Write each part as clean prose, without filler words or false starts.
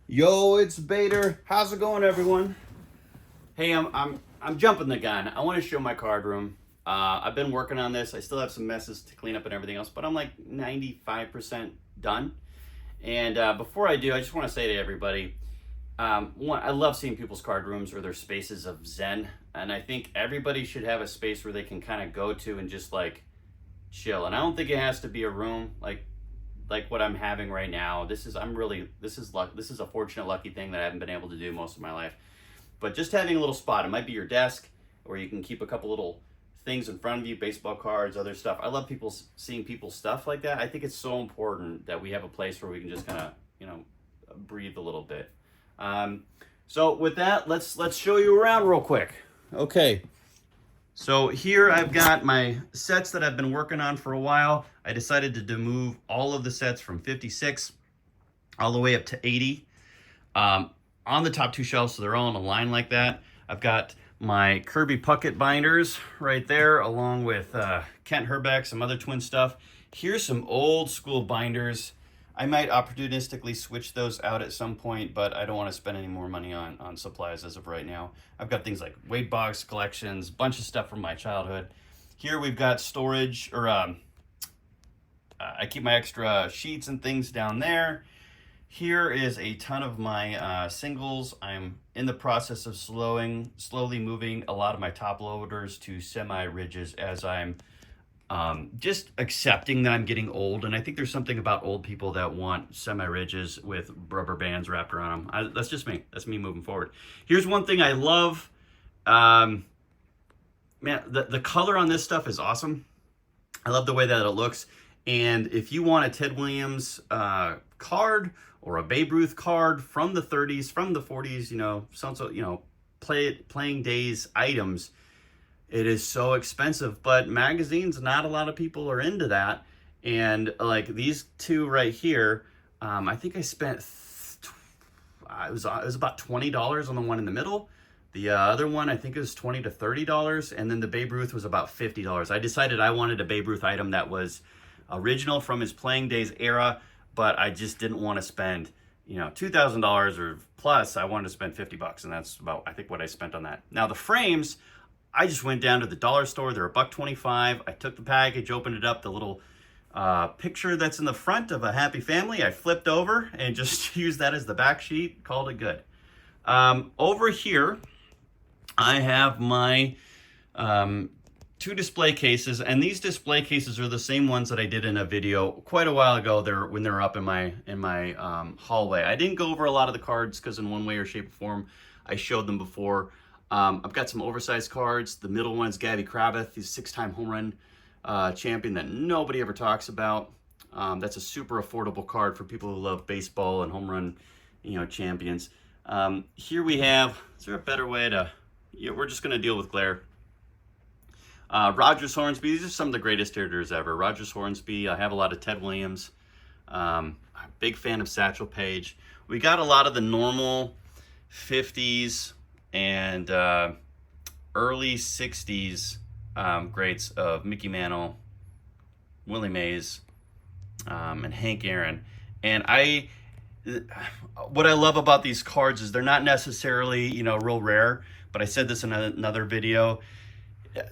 Yo, it's Bader. How's it going, everyone? Hey, I'm jumping the gun. I want to show my card room. I've been working on this. I still have some messes to clean up and everything else, but I'm like 95% done. And before I do, I just want to say to everybody, one, I love seeing people's card rooms or their spaces of zen, and I think everybody should have a space where they can kind of go to and just like chill. And I don't think it has to be a room like what I'm having right now. This is luck. This is a fortunate, lucky thing that I haven't been able to do most of my life. But just having a little spot, it might be your desk, or you can keep a couple little things in front of you, baseball cards, other stuff. I love seeing people's stuff like that. I think it's so important that we have a place where we can just kind of, breathe a little bit. So with that, let's show you around real quick. Okay. So here I've got my sets that I've been working on for a while. I decided to move all of the sets from 56 all the way up to 80 on the top two shelves, so they're all in a line like that. I've got my Kirby Puckett binders right there, along with Kent Herbeck, some other twin stuff. Here's some old school binders. I might opportunistically switch those out at some point, but I don't want to spend any more money on supplies as of right now. I've got things like weight box collections, bunch of stuff from my childhood. Here we've got storage, or I keep my extra sheets and things down there. Here is a ton of my singles. I'm in the process of slowly moving a lot of my top loaders to semi-ridges as I'm just accepting that I'm getting old. And I think there's something about old people that want semi-ridges with rubber bands wrapped around them. That's just me. That's me moving forward. Here's one thing I love. Man, the color on this stuff is awesome. I love the way that it looks. And if you want a Ted Williams card or a Babe Ruth card from the 30s, from the 40s, playing days items, it is so expensive. But magazines, not a lot of people are into that. And like these two right here, I think I spent it was about $20 on the one in the middle. The other one, I think it was $20 to $30, and then the Babe Ruth was about $50. I decided I wanted a Babe Ruth item that was original from his playing days era, but I just didn't want to spend, $2,000 or plus. I wanted to spend $50, and that's about, I think, what I spent on that. Now the frames, I just went down to the dollar store. They're $1.25. I took the package, opened it up, the little picture that's in the front of a happy family, I flipped over and just used that as the back sheet, called it good. Over here, I have my two display cases, and these display cases are the same ones that I did in a video quite a while ago. When they were up in my hallway. I didn't go over a lot of the cards because in one way or shape or form I showed them before. I've got some oversized cards. The middle one is Gabby Cravath, he's a 6-time home run champion that nobody ever talks about. That's a super affordable card for people who love baseball and home run, champions. Here we have, is there a better way to, we're just going to deal with glare. Rogers Hornsby, these are some of the greatest hitters ever. Rogers Hornsby, I have a lot of Ted Williams. I'm a big fan of Satchel Paige. We got a lot of the normal 50s and early 60s greats of Mickey Mantle, Willie Mays, and Hank Aaron. And what I love about these cards is they're not necessarily, real rare, but I said this in another video.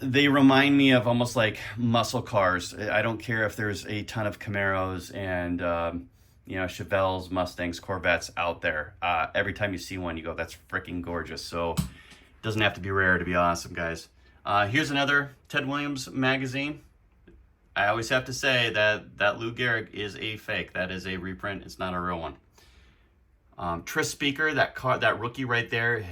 They remind me of almost like muscle cars. I don't care if there's a ton of Camaros and, Chevelles, Mustangs, Corvettes out there. Every time you see one, you go, that's freaking gorgeous. So it doesn't have to be rare to be awesome, guys. Here's another Ted Williams magazine. I always have to say that Lou Gehrig is a fake. That is a reprint. It's not a real one. Tris Speaker, that rookie right there,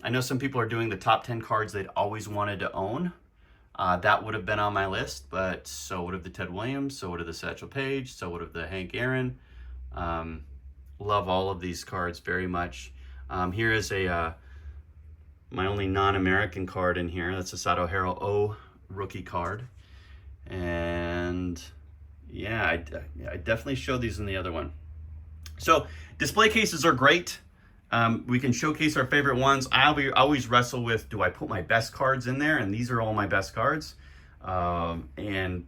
I know some people are doing the top 10 cards they'd always wanted to own. That would have been on my list, but so would have the Ted Williams, so would have the Satchel Paige, so would have the Hank Aaron. Love all of these cards very much. Here is my only non-American card in here. That's a Sato Haro O rookie card. And yeah, I definitely showed these in the other one. So display cases are great. We can showcase our favorite ones. I always wrestle with, do I put my best cards in there? And these are all my best cards. And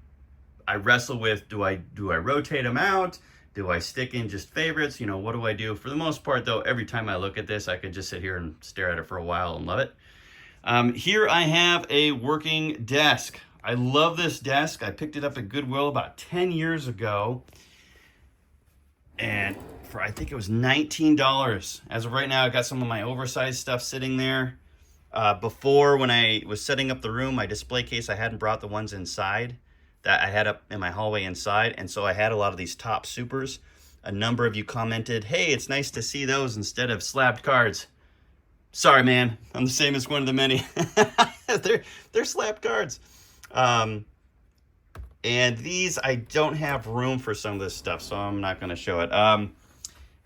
I wrestle with, do I rotate them out? Do I stick in just favorites? You know, what do I do? For the most part, though, every time I look at this, I could just sit here and stare at it for a while and love it. Here I have a working desk. I love this desk. I picked it up at Goodwill about 10 years ago. And for, I think it was $19. As of right now, I got some of my oversized stuff sitting there. Before, when I was setting up the room, my display case, I hadn't brought the ones inside that I had up in my hallway inside. And so I had a lot of these top supers. A number of you commented, hey, it's nice to see those instead of slabbed cards. Sorry, man. I'm the same as one of the many. they're slabbed cards. And these, I don't have room for some of this stuff, so I'm not going to show it.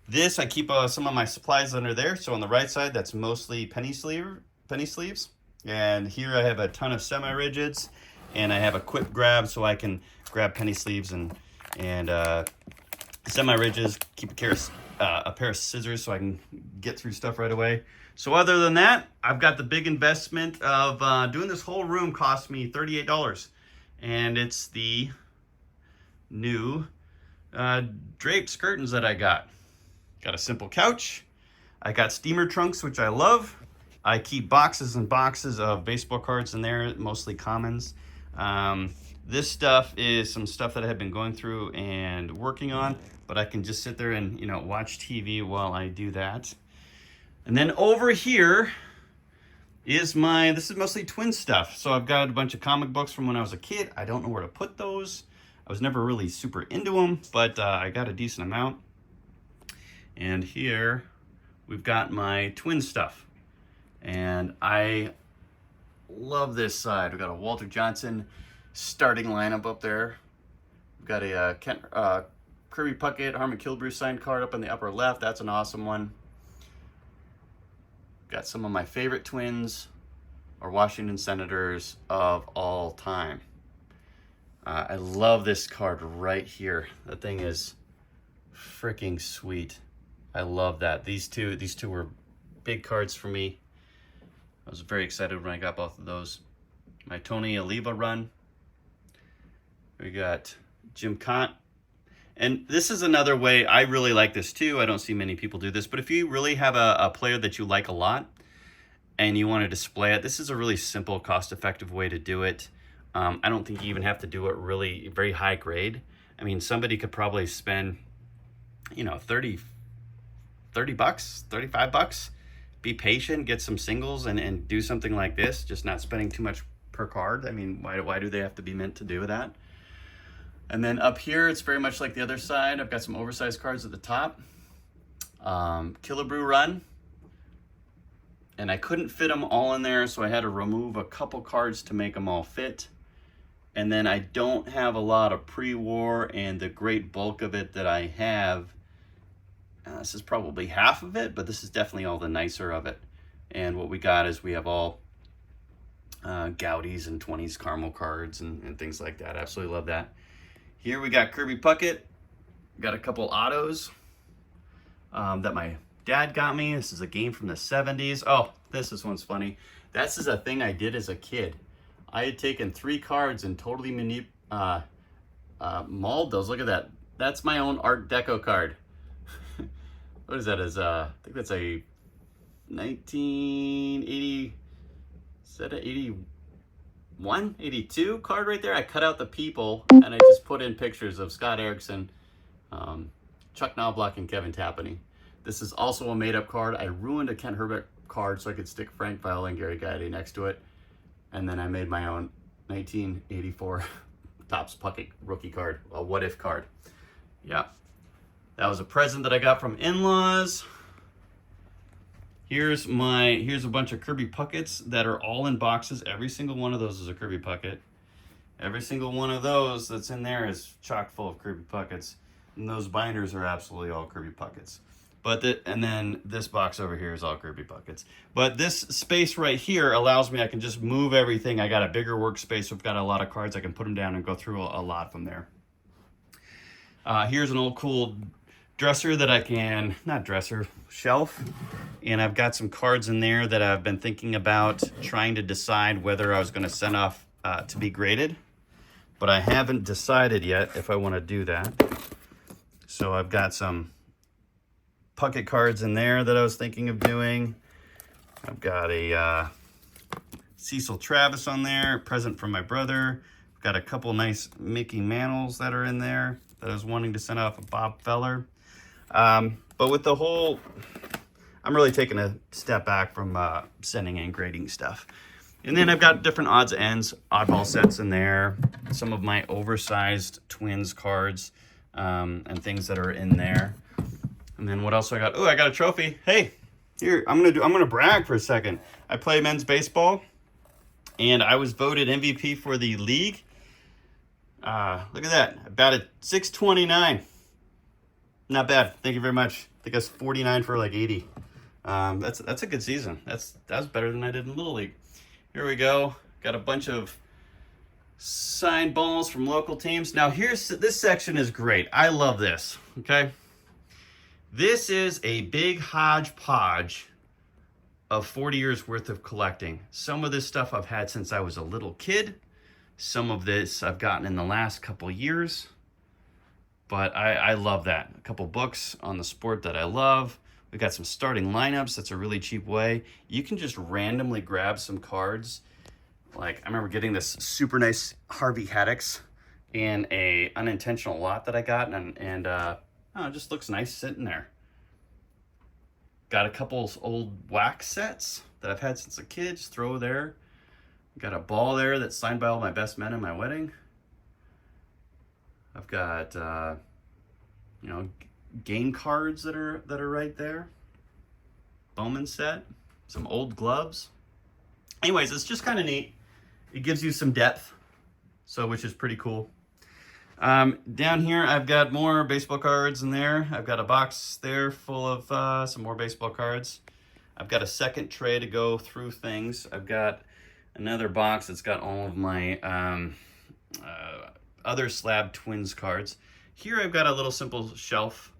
This, I keep some of my supplies under there. So on the right side, that's mostly penny sleeves. And here I have a ton of semi-rigids. And I have a quick grab so I can grab penny sleeves and semi-rigids. Keep a pair of scissors so I can get through stuff right away. So other than that, I've got the big investment of doing this whole room cost me $38. And it's the new drapes curtains that I got. Got a simple couch. I got steamer trunks, which I love. I keep boxes and boxes of baseball cards in there, mostly commons. This stuff is some stuff that I have been going through and working on, but I can just sit there and, you know, watch TV while I do that. And then over here is this is mostly twin stuff. So I've got a bunch of comic books from when I was a kid. I don't know where to put those. I was never really super into them, but I got a decent amount. And here we've got my twin stuff. And I love this side. We've got a Walter Johnson starting lineup up there. We've got a Kirby Puckett, Harmon Killebrew signed card up in the upper left. That's an awesome one. Got some of my favorite Twins or Washington Senators of all time. I love this card right here. That thing is freaking sweet. I love that. These two were big cards for me. I was very excited when I got both of those. My Tony Oliva run. We got Jim Cont. And this is another way, I really like this too. I don't see many people do this, but if you really have a player that you like a lot and you want to display it, this is a really simple, cost-effective way to do it. I don't think you even have to do it really very high grade. I mean, somebody could probably spend, you know, $30 bucks, $35. Be patient, get some singles, and do something like this, just not spending too much per card. I mean, why do they have to be meant to do that? And then up here, it's very much like the other side. I've got some oversized cards at the top. Killebrew run. And I couldn't fit them all in there, so I had to remove a couple cards to make them all fit. And then I don't have a lot of pre-war, and the great bulk of it that I have, this is probably half of it, but this is definitely all the nicer of it. And what we got is we have all Gaudies and 20s caramel cards and things like that. Absolutely love that. Here we got Kirby Puckett. Got a couple autos that my dad got me. This is a game from the 70s. Oh, this one's funny. This is a thing I did as a kid. I had taken 3 cards and totally mauled those. Look at that. That's my own Art Deco card. What is that? I think that's a 1980, is that an 81, 82 card right there? I cut out the people and I just put in pictures of Scott Erickson, Chuck Knobloch, and Kevin Tapani. This is also a made-up card. I ruined a Kent Hrbek card so I could stick Frank Viola and Gary Gaetti next to it. And then I made my own 1984 Topps Puckett rookie card, a what-if card. Yeah. That was a present that I got from in-laws. Here's a bunch of Kirby Puckets that are all in boxes. Every single one of those is a Kirby Puckett. Every single one of those that's in there is chock full of Kirby Puckets. And those binders are absolutely all Kirby Puckets. And then this box over here is all Kirby Puckets. But this space right here allows me, I can just move everything. I got a bigger workspace, so I've got a lot of cards. I can put them down and go through a lot from there. Here's an old cool dresser that I can, shelf. And I've got some cards in there that I've been thinking about trying to decide whether I was going to send off to be graded. But I haven't decided yet if I want to do that. So I've got some Puckett cards in there that I was thinking of doing. I've got a Cecil Travis on there, present from my brother. I've got a couple nice Mickey Mantles that are in there that I was wanting to send off of Bob Feller. But with the whole, I'm really taking a step back from sending and grading stuff. And then I've got different odds and ends, oddball sets in there, some of my oversized Twins cards, and things that are in there. And then what else I got? Oh, I got a trophy. Hey, here, I'm gonna brag for a second. I play men's baseball, and I was voted MVP for the league. Look at that. I batted .629. Not bad. Thank you very much. I think I was 49 for like 80. That's a good season. That was better than I did in Little League. Here we go. Got a bunch of signed balls from local teams. Now this section is great. I love this. Okay. This is a big hodgepodge of 40 years worth of collecting. Some of this stuff I've had since I was a little kid. Some of this I've gotten in the last couple years. But I love that. A couple books on the sport that I love. We got some starting lineups. That's a really cheap way. You can just randomly grab some cards. Like, I remember getting this super nice Harvey Haddix in a unintentional lot that I got, and it just looks nice sitting there. Got a couple old wax sets that I've had since a kid. Just throw there. Got a ball there that's signed by all my best men in my wedding. I've got game cards that are right there. Bowman set, some old gloves. Anyways, it's just kind of neat. It gives you some depth, which is pretty cool. Down here, I've got more baseball cards in there. I've got a box there full of some more baseball cards. I've got a second tray to go through things. I've got another box that's got all of my other slab Twins cards. Here I've got a little simple shelf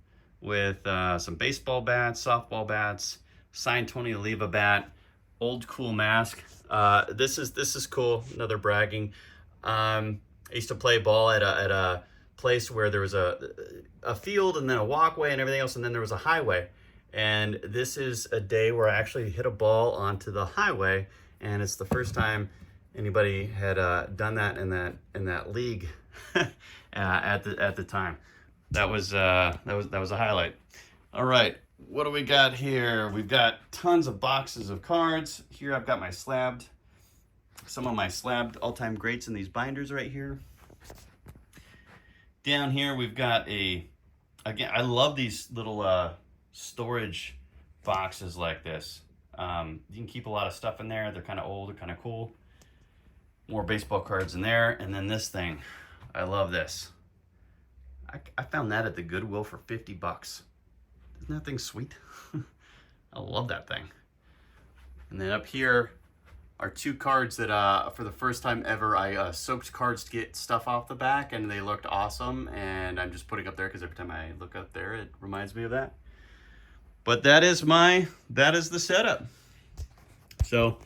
with some baseball bats, softball bats, signed Tony Oliva bat, old cool mask. This is cool. Another bragging. I used to play ball at a place where there was a field and then a walkway and everything else, and then there was a highway. And this is a day where I actually hit a ball onto the highway, and it's the first time anybody had done that in that league at the time. That was a highlight. All right, what do we got here? We've got tons of boxes of cards. Here I've got some of my slabbed all-time greats in these binders right here. Down here we've got again, I love these little storage boxes like this. You can keep a lot of stuff in there. They're kind of old, they're kind of cool. More baseball cards in there. And then this thing, I love this. I found that at the Goodwill for 50 bucks. Isn't that thing sweet? I love that thing. And then up here are two cards that for the first time ever I soaked cards to get stuff off the back, and they looked awesome, and I'm just putting up there because every time I look up there it reminds me of that. But that is the setup. So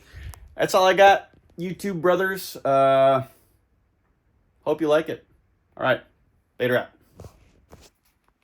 that's all I got, YouTube brothers. Hope you like it. All right, later out.